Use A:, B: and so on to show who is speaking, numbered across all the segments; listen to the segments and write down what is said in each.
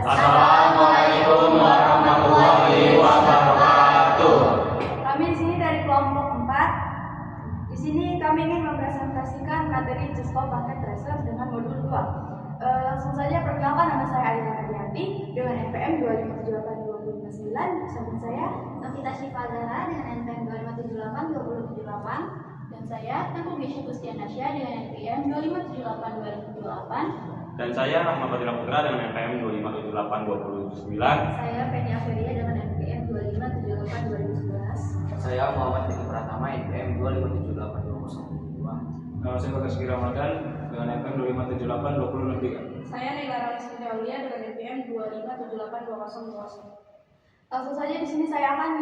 A: Assalamualaikum warahmatullahi wabarakatuh.
B: Kami di sini dari kelompok 4. Di sini kami ingin mempresentasikan materi Jusco Paket Tracer dengan modul 2. Langsung saja perkenalkan, nama saya Aida Radianti dengan NPM 2578259. Sahabat saya
C: Novita Syifazara dengan NPM 2582078, dan saya Tengku Gisha Gustianasya dengan NPM 2578278.
A: Dan saya Rahmat Badira Putra dengan NPM 2578279.
C: Saya Penny Aferia dengan NPM 2578211.
D: Saya Muhammad Tiki Pratama NPM 2578202.
E: Saya Bagas Kira Ramadan dengan NPM 2578206.
C: Saya Nela Ralismi Aulia dengan NPM 257822020.
B: langsung saja di sini saya akan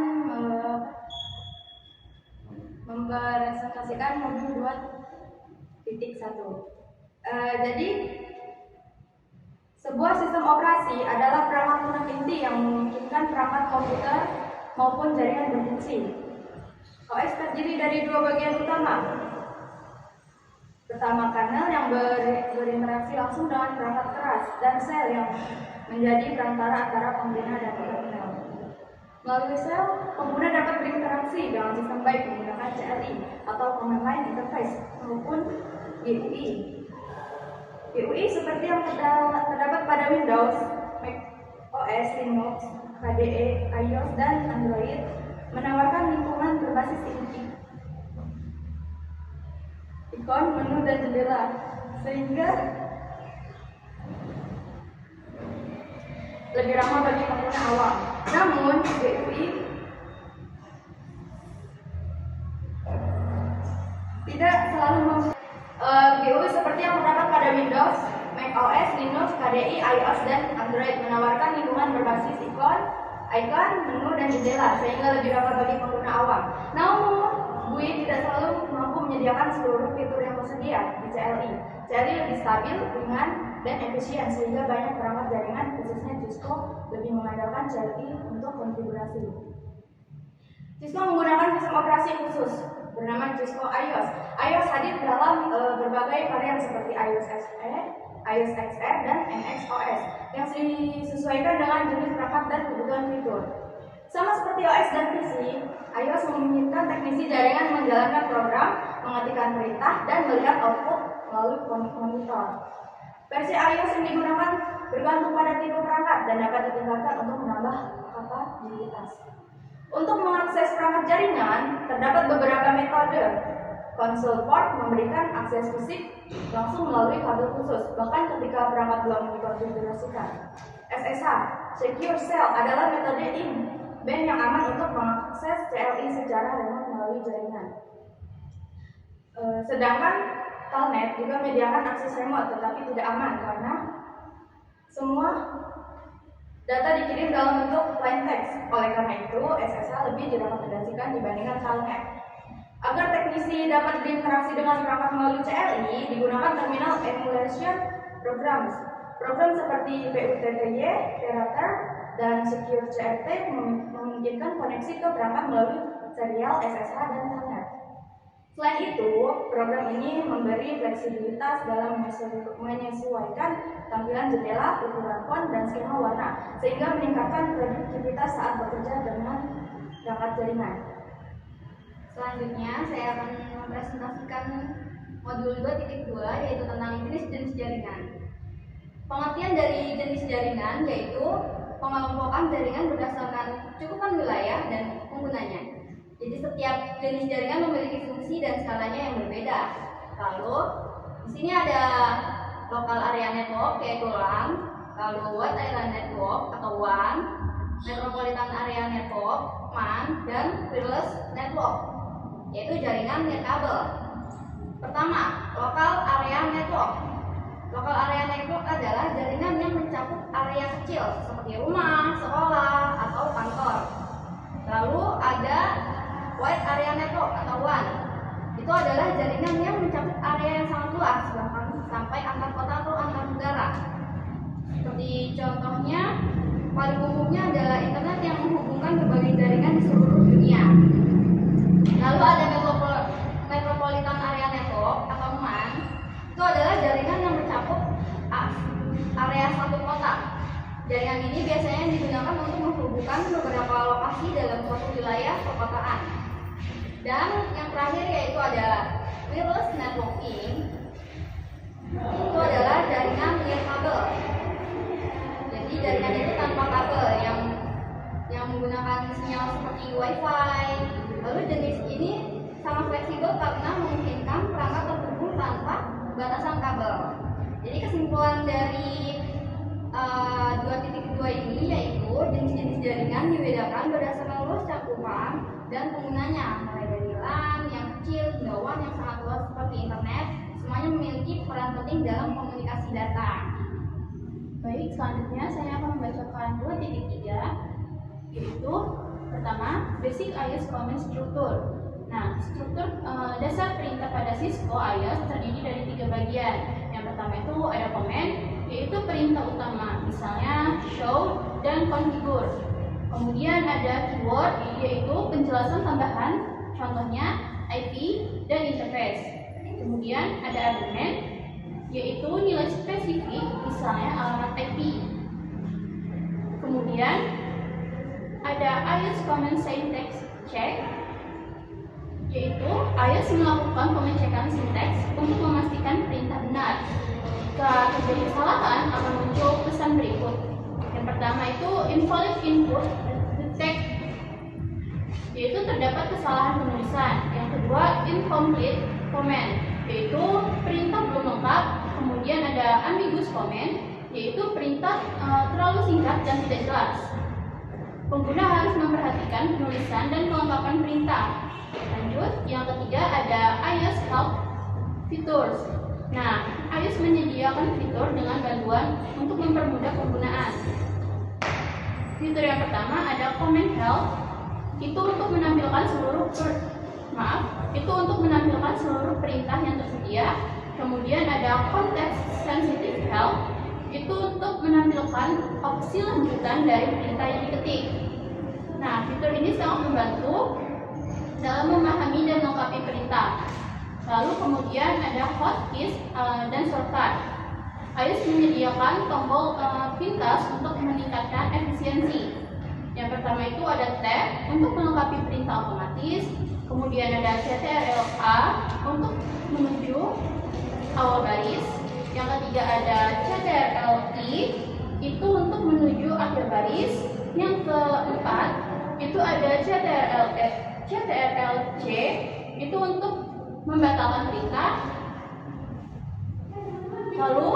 B: mempresentasikan modul 2.1. Jadi sebuah sistem operasi adalah perangkat lunak inti yang memungkinkan perangkat komputer maupun jaringan berfungsi. OS terdiri dari dua bagian utama. Pertama, kernel yang berinteraksi langsung dengan perangkat keras, dan sel yang menjadi perantara antara pengguna dan kernel. Melalui sel, pengguna dapat berinteraksi dengan sistem baik menggunakan CLI atau Command Line Interface maupun GUI. GUI seperti yang terdapat pada Windows, Mac OS, Linux, KDE, iOS, dan Android menawarkan lingkungan berbasis ikon, menu, dan jendela, sehingga lebih ramah bagi pengguna awam. Namun, GUI tidak selalu GUI seperti yang terdapat pada Windows, Mac OS, Linux, KDE, iOS, dan Android menawarkan lingkungan berbasis ikon, menu, dan jendela, sehingga lebih ramah bagi pengguna awam. Namun, GUI tidak selalu mampu menyediakan seluruh fitur yang tersedia di CLI. CLI lebih stabil, ringan, dan efisien, sehingga banyak perangkat jaringan, khususnya Jusco, lebih mengandalkan CLI untuk konfigurasi. Jusco menggunakan sistem operasi khusus bernama Jusco iOS. iOS hadir dalam berbagai varian seperti iOS SE, iOS XR, dan NXOS yang disesuaikan dengan jenis perangkat dan kebutuhan fitur. Sama seperti OS dan PC, iOS memungkinkan teknisi jaringan menjalankan program, mengetikkan perintah, dan melihat output melalui monitor. Versi iOS yang digunakan bergantung pada tipe perangkat dan dapat ditingkatkan untuk menambah kapabilitas. Untuk mengakses perangkat jaringan, terdapat beberapa metode. Console port memberikan akses fisik langsung melalui kabel khusus, bahkan ketika perangkat belum dikonfigurasikan. SSH, Secure Shell, adalah metode in-band yang aman untuk mengakses CLI secara remote melalui jaringan. Sedangkan Telnet juga menyediakan akses remote, tetapi tidak aman karena semua data dikirim dalam bentuk plain text. Oleh karena itu, SSH lebih direkomendasikan dibandingkan Telnet. Agar teknisi dapat berinteraksi dengan perangkat melalui CLI, digunakan terminal emulation programs. Program seperti PUTTY, Terater, dan Secure CRT memungkinkan koneksi ke perangkat melalui serial SSH dan Telnet. Selain itu, program ini memberi fleksibilitas dalam menyesuaikan tampilan jendela, ukuran font, dan skema warna, sehingga meningkatkan produktivitas saat bekerja dengan perangkat jaringan.
C: Selanjutnya, saya akan mempresentasikan modul 2.2, yaitu tentang jenis-jenis jaringan. Pengertian dari jenis jaringan yaitu pengelompokan jaringan berdasarkan cakupan wilayah dan penggunanya. Jadi setiap jenis jaringan memiliki fungsi dan skalanya yang berbeda. Lalu di sini ada local area network yaitu LAN, lalu wide area network atau WAN, metropolitan area network MAN, dan wireless network yaitu jaringan nirkabel. Pertama, local area network. Local area network adalah jaringan yang mencakup area kecil seperti rumah, sekolah, atau kantor. Lalu ada wide area network atau WAN. Itu adalah jaringan yang mencakup area yang sangat luas, bahkan sampai antar kota atau antar negara. Seperti contohnya, paling umumnya adalah internet yang menghubungkan berbagai jaringan di seluruh dunia. Lalu ada metropolitan area network atau MAN. Itu adalah jaringan yang mencakup area satu kota. Jaringan ini biasanya digunakan untuk menghubungkan beberapa lokasi dalam suatu wilayah perkotaan. Dan yang terakhir yaitu ada wireless networking. Itu adalah jaringan nirkabel. Jadi jaringan itu tanpa kabel yang menggunakan sinyal seperti WiFi. Lalu jenis ini sangat fleksibel karena memungkinkan perangkat terhubung tanpa batasan kabel. Jadi kesimpulan dari 2.2 ini yaitu jenis-jenis jaringan dibedakan berdasarkan luas cakupan dan penggunanya, mulai dari LAN yang kecil hingga WAN yang sangat luas seperti internet. Semuanya memiliki peran penting dalam komunikasi data.
F: Baik, selanjutnya saya akan membacakan 2.3, yaitu pertama, Basic iOS Command Structure. Nah, struktur dasar perintah pada Cisco iOS terdiri dari 3 bagian. Yang pertama itu ada command, yaitu perintah utama, misalnya show dan configure. Kemudian ada keyword, yaitu penjelasan tambahan, contohnya IP dan interface. Kemudian ada argument, yaitu nilai spesifik, misalnya alamat IP. Kemudian ada iOS Command Syntax Check, yaitu iOS melakukan pengecekan sintaks untuk memastikan perintah benar. Jika terjadi kesalahan akan muncul pesan berikut. Yang pertama itu invalid input detect, yaitu terdapat kesalahan penulisan. Yang kedua incomplete command, yaitu perintah belum lengkap. Kemudian ada ambiguous command, yaitu perintah terlalu singkat dan tidak jelas. Pengguna harus memperhatikan penulisan dan kelengkapan perintah. Lanjut, yang ketiga ada iOS Help Features. Nah, iOS menyediakan fitur dengan bantuan untuk mempermudah penggunaan. Fitur yang pertama ada Command Help, itu untuk menampilkan seluruh perintah yang tersedia. Kemudian ada Context Sensitive Help, itu untuk menampilkan opsi lanjutan dari perintah yang diketik. Nah, fitur ini sangat membantu dalam memahami dan melengkapi perintah. Lalu kemudian ada hotkeys dan shortcut. iOS menyediakan tombol pintas untuk meningkatkan efisiensi. Yang pertama itu ada tab untuk melengkapi perintah otomatis. Kemudian ada CTRL-A untuk menuju awal baris. Yang ketiga ada CTRL-I, itu untuk menuju akhir baris. Yang keempat itu ada CTRL-C, itu untuk membatalkan perintah. Lalu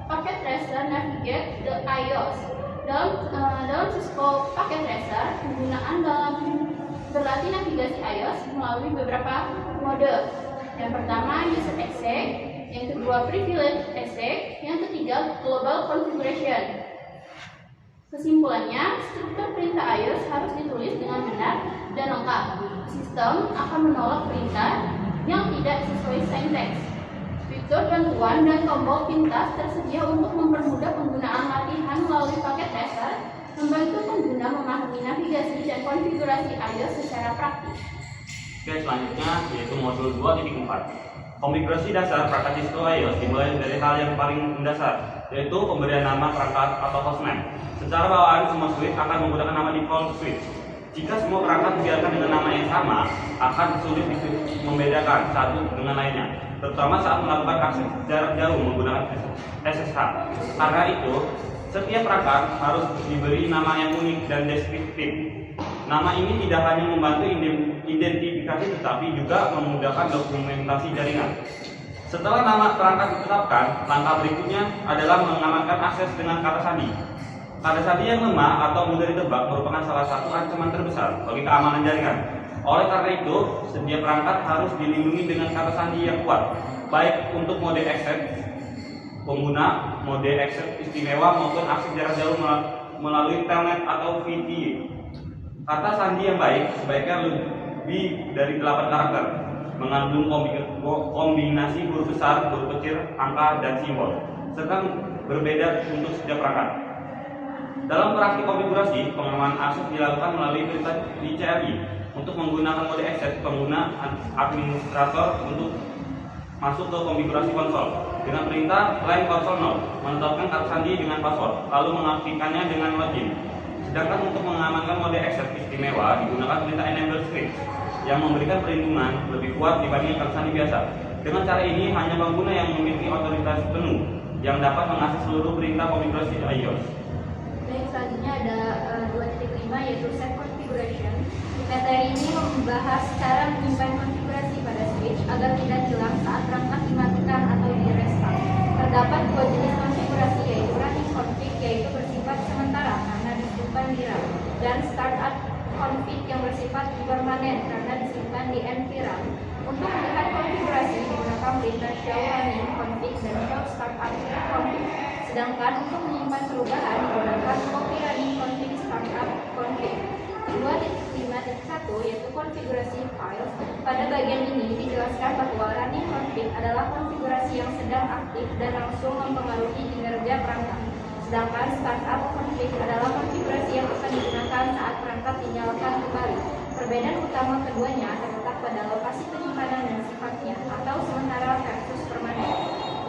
F: paket tracer navigate the iOS. Dalam Cisco paket tracer, penggunaan dalam berlatih navigasi iOS melalui beberapa mode. Yang pertama user exec, yang kedua privilege exec, yang ketiga global configuration. Kesimpulannya, struktur perintah iOS harus ditulis dengan benar dan lengkap. Sistem akan menolak perintah yang tidak sesuai sintaks. Fitur bantuan dan tombol pintas tersedia untuk mempermudah penggunaan latihan melalui paket tracer, membantu pengguna memahami navigasi dan konfigurasi iOS secara praktis.
A: Oke, selanjutnya yaitu modul 2.4. Konfigurasi dasar perangkat Cisco iOS dimulai dari hal yang paling mendasar, yaitu pemberian nama perangkat atau hostname. Secara bawaan, semua switch akan menggunakan nama default switch. Jika semua perangkat dibiarkan dengan nama yang sama, akan sulit membedakan satu dengan lainnya, terutama saat melakukan akses jarak jauh menggunakan SSH. Karena itu, setiap perangkat harus diberi nama yang unik dan deskriptif. Nama ini tidak hanya membantu identifikasi, tetapi juga memudahkan dokumentasi jaringan. Setelah nama perangkat ditetapkan, langkah berikutnya adalah mengamankan akses dengan kata sandi. Kata sandi yang lemah atau mudah ditebak merupakan salah satu ancaman terbesar bagi keamanan jaringan. Oleh karena itu, setiap perangkat harus dilindungi dengan kata sandi yang kuat, baik untuk mode akses pengguna, mode akses istimewa maupun akses jarak jauh melalui telnet atau VPN. Kata sandi yang baik sebaiknya lebih dari 8 karakter, mengandung kombinasi huruf besar, huruf kecil, angka, dan simbol, serta berbeda untuk setiap perangkat. Dalam praktik konfigurasi, pengamanan akses dilakukan melalui perintah di CLI. Untuk menggunakan mode akses, pengguna administrator untuk masuk ke konfigurasi konsol. Dengan perintah line console node, menetapkan kata sandi dengan password, lalu mengaktifkannya dengan login. Sedangkan untuk mengamankan mode access istimewa digunakan perintah enable switch yang memberikan perlindungan lebih kuat dibanding kata sandi biasa. Dengan cara ini hanya pengguna yang memiliki otoritas penuh yang dapat mengakses seluruh perintah konfigurasi iOS.
C: Baik, selanjutnya ada 2.5 yaitu set configuration. Materi ini membahas cara menyimpan konfigurasi pada switch agar tidak hilang saat perangkat dimatikan atau di restart. Terdapat dua jenis konfigurasi yaitu running config yaitu bersifat sementara karena disimpan di RAM, dan startup config yang bersifat permanen karena disimpan di NVRAM. Untuk melihat konfigurasi digunakan perintah show running config dan show startup config. Sedangkan untuk menyimpan perubahan digunakan copy running config startup config. 2.5.1 yaitu konfigurasi files. Pada bagian ini dijelaskan bahwa running config adalah konfigurasi yang sedang aktif dan langsung mempengaruhi kinerja perangkat. Sedangkan startup config adalah konfigurasi yang akan digunakan saat perangkat dinyalakan kembali. Perbedaan utama keduanya terletak pada lokasi penyimpanan dan sifatnya atau sementara versus permanen.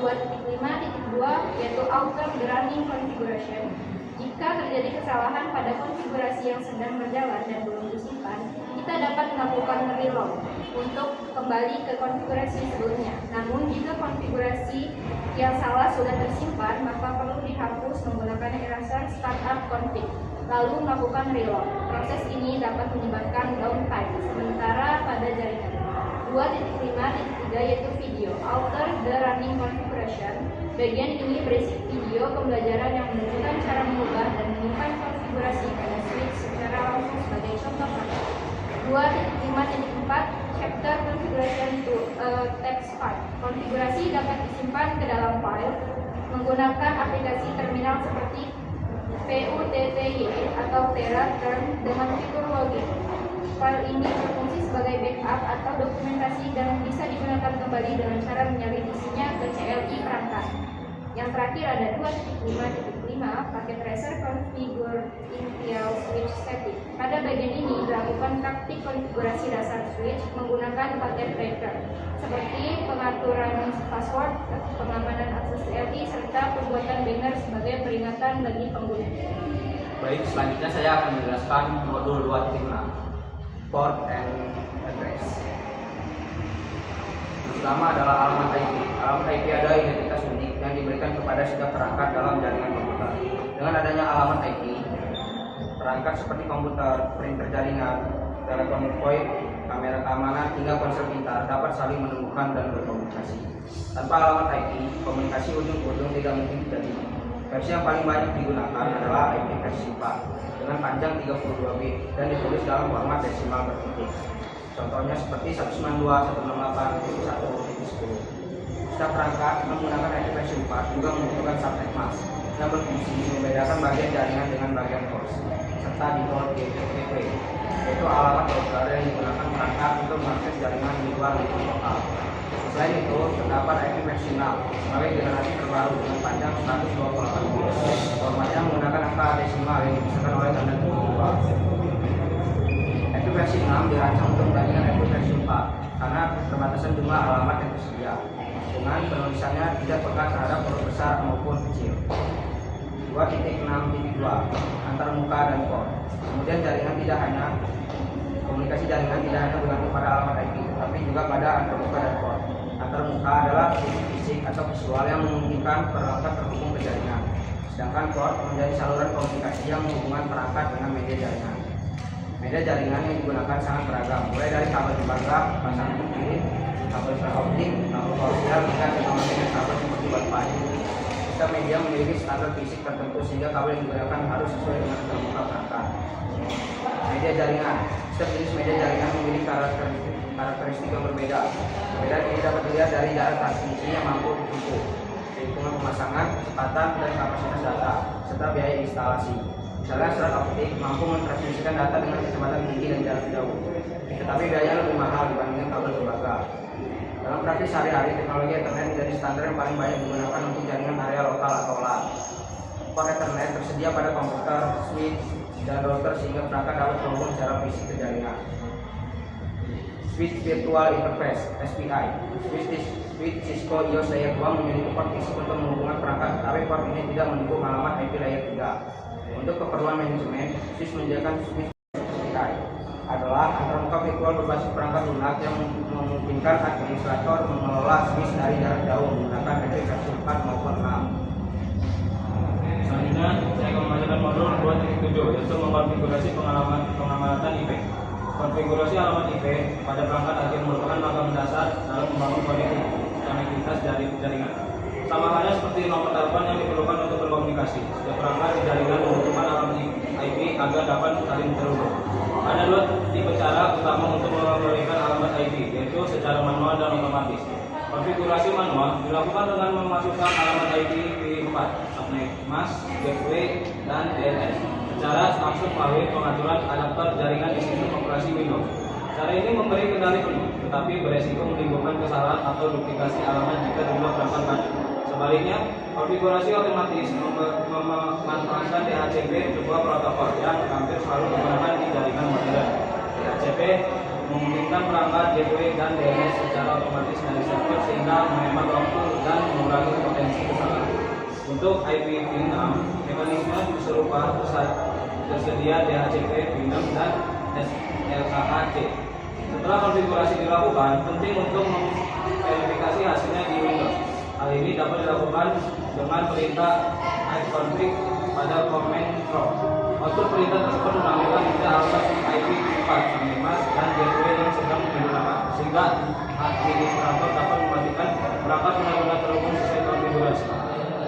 C: 2.5.2 yaitu alter the running configuration. Jika terjadi kesalahan pada konfigurasi yang sedang berjalan dan belum disimpan, kita dapat melakukan reload untuk kembali ke konfigurasi sebelumnya. Namun jika konfigurasi yang salah sudah tersimpan, maka perlu dihapus menggunakan eraser startup config, lalu melakukan reload. Proses ini dapat menyebabkan downtime sementara pada jaringan. 2.5.3 yaitu video, alter the running configuration. Bagian ini berisi video pembelajaran yang menunjukkan cara mengubah dan menyimpan konfigurasi pada switch secara langsung sebagai contoh praktik. 2.5.4 chapter configuration to text file. Konfigurasi dapat disimpan ke dalam file menggunakan aplikasi terminal seperti PUTTY atau TeraTerm dengan fitur login. File ini berfungsi sebagai backup atau dokumentasi dan bisa digunakan kembali dengan cara menyalin isinya ke CLI perangkat. Yang terakhir ada 2.5.5 paket tracer configure initial switch setting. Pada bagian ini dilakukan praktik konfigurasi dasar switch menggunakan paket tracer seperti pengaturan password, pengamanan akses CLI, serta pembuatan banner sebagai peringatan bagi pengguna.
D: Baik, selanjutnya saya akan menjelaskan modul 2.6 port and address. Pertama adalah alamat IP. Alamat IP adalah identitas unik yang diberikan kepada setiap perangkat dalam jaringan komputer. Dengan adanya alamat IP, perangkat seperti komputer, printer jaringan, telepon VoIP, kamera keamanan, hingga ponsel pintar dapat saling menemukan dan berkomunikasi. Tanpa alamat IP, komunikasi ujung-ujung tidak mungkin terjadi. Versi yang paling banyak digunakan adalah IP versi 4 dengan panjang 32 bit dan ditulis dalam format desimal bertitik. Contohnya seperti 192.168.1.10. Setiap perangkat menggunakan IP versi 4 juga membutuhkan subnet mask yang berfungsi membedakan bagian jaringan dengan bagian host serta default GTP, yaitu alamat broker yang digunakan perangkat untuk mengakses jaringan di luar lingkup lokal. Selain itu, terdapat IP versi 6 sebagai generasi terbaru dengan panjang 128 bit. Formatnya menggunakan angka desimal yang dipisahkan oleh tanda titik 2. IP versi 6 dirancang untuk membandingkan IP versi 4 karena keterbatasan jumlah alamat yang tersedia, dengan penulisannya tidak peka terhadap huruf besar maupun kecil. 2.6.2 antar muka dan port. Kemudian komunikasi jaringan tidak hanya bergantung pada alamat IP, tapi juga pada antar muka dan port. Antar muka adalah fisik atau visual yang memungkinkan perangkat terhubung ke jaringan, sedangkan port menjadi saluran komunikasi yang menghubungkan perangkat dengan media jaringan. Media jaringan yang digunakan sangat beragam, mulai dari kabel tembaga, pasangan kirim, kabel fiberoptik, kabel koaksial, hingga teknologi yang kabel seperti Wi-Fi. Setiap media memiliki standar fisik tertentu sehingga kabel yang digunakan harus sesuai dengan terbuka perangkat. Media jaringan. Setiap jenis media jaringan memiliki karakteristik yang berbeda. Perbedaan ini dapat dilihat dari jarak transmisi yang mampu ditempuh, hitungan pemasangan, kecepatan, dan kapasitas data, serta biaya instalasi. Misalnya serat optik mampu mentransmisikan data dengan kecepatan tinggi dan jarak jauh, tetapi biayanya lebih mahal dibandingkan kabel tembaga. Dalam praktis sehari-hari, teknologi Ethernet menjadi standar yang paling banyak digunakan untuk jaringan area lokal atau LAN. Port Ethernet tersedia pada komputer, switch, dan router sehingga perangkat dapat terhubung secara fisik ke jaringan. Switch Virtual Interface (SVI). Switch Cisco IOS Layer 2 memiliki port fisik untuk menghubungkan perangkat, tapi port ini tidak mendukung alamat IP Layer 3. Untuk keperluan manajemen, switch menyediakan switch SVI adalah antarmuka virtual berbasis perangkat lunak yang memungkinkan administrator mengelola switch dari jarak jauh menggunakan IP versi 4 maupun 6.
E: Selanjutnya, saya akan membacakan modul 2.7 yaitu mengkonfigurasi pengamatan IP. Konfigurasi alamat IP pada perangkat akhir merupakan langkah mendasar dalam membangun konektivitas jaringan. Sama halnya seperti nomor telepon yang diperlukan untuk berkomunikasi. Setiap perangkat di jaringan membutuhkan alamat IP agar dapat saling terhubung. Ada dua tipe cara utama untuk memberikan alamat IP, yaitu secara manual dan otomatis. Konfigurasi manual dilakukan dengan memasukkan alamat IP P4, subnet, mask, gateway, dan DNS secara langsung melalui pengaturan adapter jaringan di sistem operasi Windows. Cara ini memberi kendali penuh, tetapi beresiko menimbulkan kesalahan atau duplikasi alamat jika jumlah perangkat banyak. Sebaliknya, konfigurasi otomatis memanfaatkan DHCP, sebuah protokol yang hampir selalu digunakan di jaringan modern. DHCP memungkinkan perangkat gateway dan DNS secara otomatis dari server sehingga menghemat waktu dan mengurangi potensi kesalahan. Untuk IP6, mekanisme serupa tersedia DHCP, V6, dan SLAAC. Setelah konfigurasi dilakukan, penting untuk memverifikasi hasilnya di Windows. Hal ini dapat dilakukan dengan perintah ipconfig pada command prompt. Output perintah tersebut menampilkan detail alamat IP 4, subnet mask, dan gateway yang sedang digunakan, sehingga administrator dapat memastikan perangkat benar-benar terhubung sesuai konfigurasi.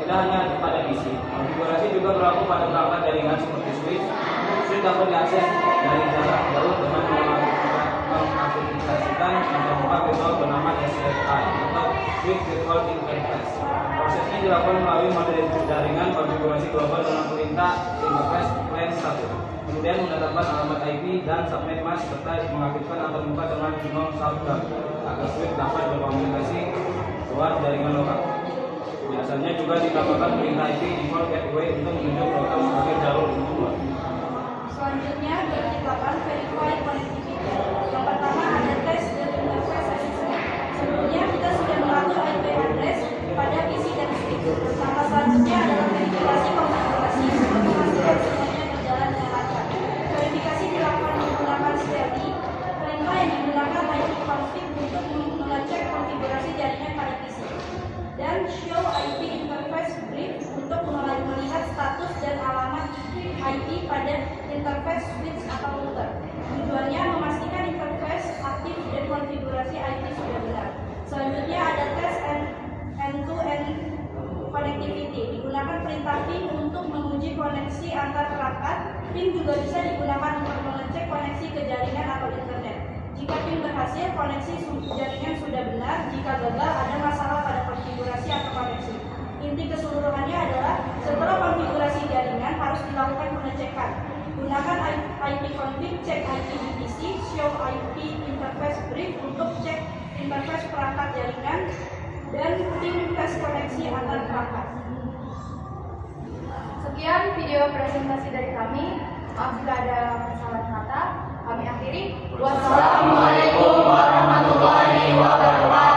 E: Tidak hanya pada PC, konfigurasi juga berlaku pada perangkat jaringan seperti switch. Switch dapat diakses dari jarak jauh dengan mengaplikasikan antarmuka virtual bernama SVI atau Switch Virtual Interface. Prosesnya dilakukan melalui model jaringan konfigurasi global dengan perintah interface len 1. Kemudian menetapkan alamat IP dan subnet mask serta mengaktifkan antarmuka dengan sinyal shutdown agar switch dapat berkomunikasi luar jaringan lokal. Biasanya juga ditambahkan perintah IP default gateway untuk menunjuk router sebagai jalur untuk luar.
B: Selanjutnya dilakukan verify connectivity. Yang pertama ada tes dari interface assessment. Sebelumnya kita sudah mengatur IP address pada PC dan switch. Langkah selanjutnya adalah verifikasi konfigurasi untuk memastikan semuanya berjalan dengan lancar. Verifikasi dilakukan menggunakan STLI. Perintah yang digunakan ipconfig untuk mengecek konfigurasi jaringan pada PC. Dan show IP interface brief untuk melihat status dan alamat IP pada interface switch atau router. Tujuannya memastikan interface aktif dan konfigurasi IP sudah benar. Selanjutnya ada tes end-to-end connectivity. Digunakan perintah ping untuk menguji koneksi antar perangkat. Ping juga bisa digunakan untuk mengecek koneksi ke jaringan atau internet. Jika ping berhasil, koneksi jaringan sudah benar. Jika gagal, ada masalah pada konfigurasi atau koneksi. Inti keseluruhannya adalah setelah konfigurasi jaringan harus dilakukan pengecekan. Gunakan ipconfig, cek IP di PC, show IP interface brief untuk cek interface perangkat jaringan, dan ping tes koneksi antar perangkat. Sekian video presentasi dari kami. Maaf jika ada kesalahan kata. Kami akhiri. Wassalamualaikum warahmatullahi wabarakatuh.